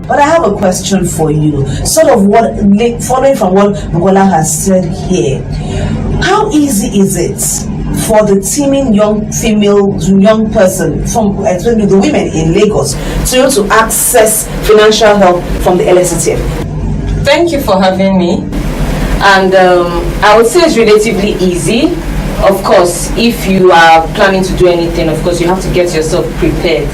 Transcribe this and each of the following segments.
But I have a question for you, sort of following from what Bukola has said here. How easy is it for the teeming young person, from especially the women in Lagos, to access financial help from the LSETF? Thank you for having me. And I would say it's relatively easy. Of course, if you are planning to do anything, of course, you have to get yourself prepared.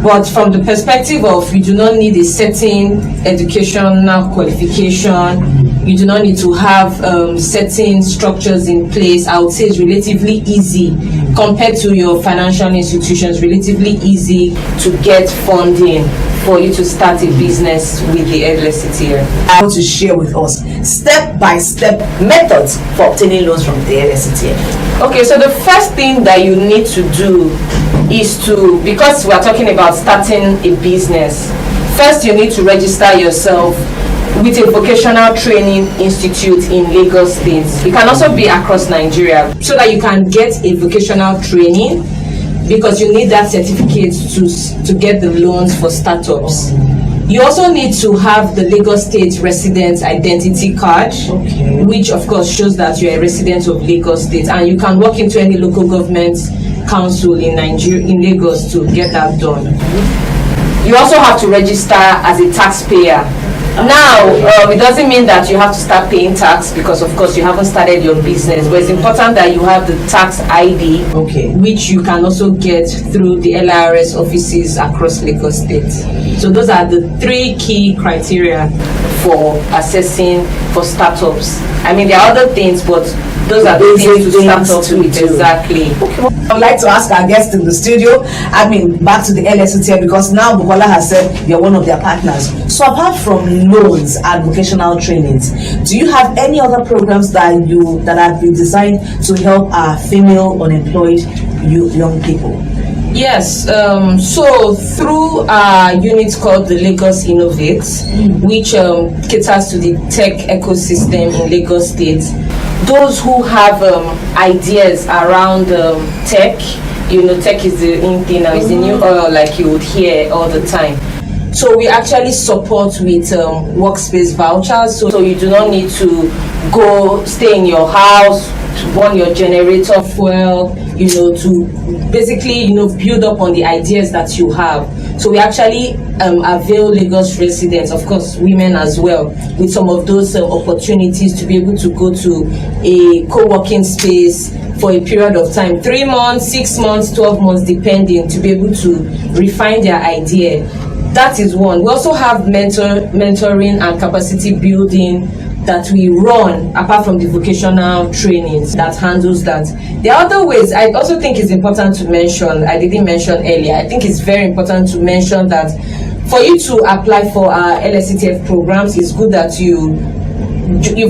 But from the perspective of, you do not need a certain educational qualification, you do not need to have certain structures in place. I would say it's relatively easy compared to your financial institutions, relatively easy to get funding for you to start a business with the LSETF. I want to share with us step-by-step methods for obtaining loans from the LSETF. Okay, so the first thing that you need to do is to, because we are talking about starting a business, first you need to register yourself with a vocational training institute in Lagos State. It can also be across Nigeria, so that you can get a vocational training, because you need that certificate to get the loans for startups. You also need to have the Lagos State resident identity card, which of course shows that you're a resident of Lagos State, and you can walk into any local government council in Nigeria, in Lagos, to get that done. You also have to register as a taxpayer. Now, it doesn't mean that you have to start paying tax, because of course you haven't started your business, but it's important that you have the tax ID, which you can also get through the LRS offices across Lagos State. So those are the 3 key criteria for assessing for startups. I mean, there are other things, but those are the things to start off with. Exactly. I'd like to ask our guest in the studio, back to the LSETF, because now Bukola has said you're one of their partners. So apart from loans and vocational trainings, do you have any other programs that have been designed to help our female unemployed young people? Yes, so through a unit called the Lagos Innovates, which caters to the tech ecosystem in Lagos State. Those who have ideas around tech, tech is the in thing now, it's the new oil, like you would hear all the time. So we actually support with workspace vouchers, so you do not need to go stay in your house to burn your generator fuel, to basically build up on the ideas that you have. So we actually avail Lagos residents, of course women as well, with some of those opportunities to be able to go to a co-working space for a period of time, 3 months, 6 months, 12 months, depending, to be able to refine their idea. That is one. We also have mentoring and capacity building that we run, apart from the vocational trainings that handles that. There are other ways. I also think it's important to mention, I didn't mention earlier, I think it's very important to mention that for you to apply for our LSETF programs, it's good that you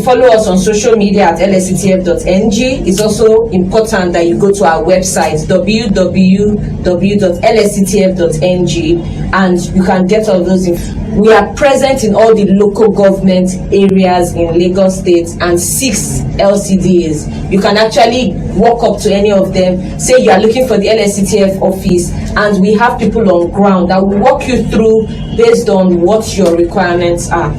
follow us on social media at lsetf.ng. It's also important that you go to our website www.lsetf.ng, and you can get all those We are present in all the local government areas in Lagos State and 6 LCDs. You can actually walk up to any of them, say you are looking for the LSETF office, and we have people on ground that will walk you through based on what your requirements are.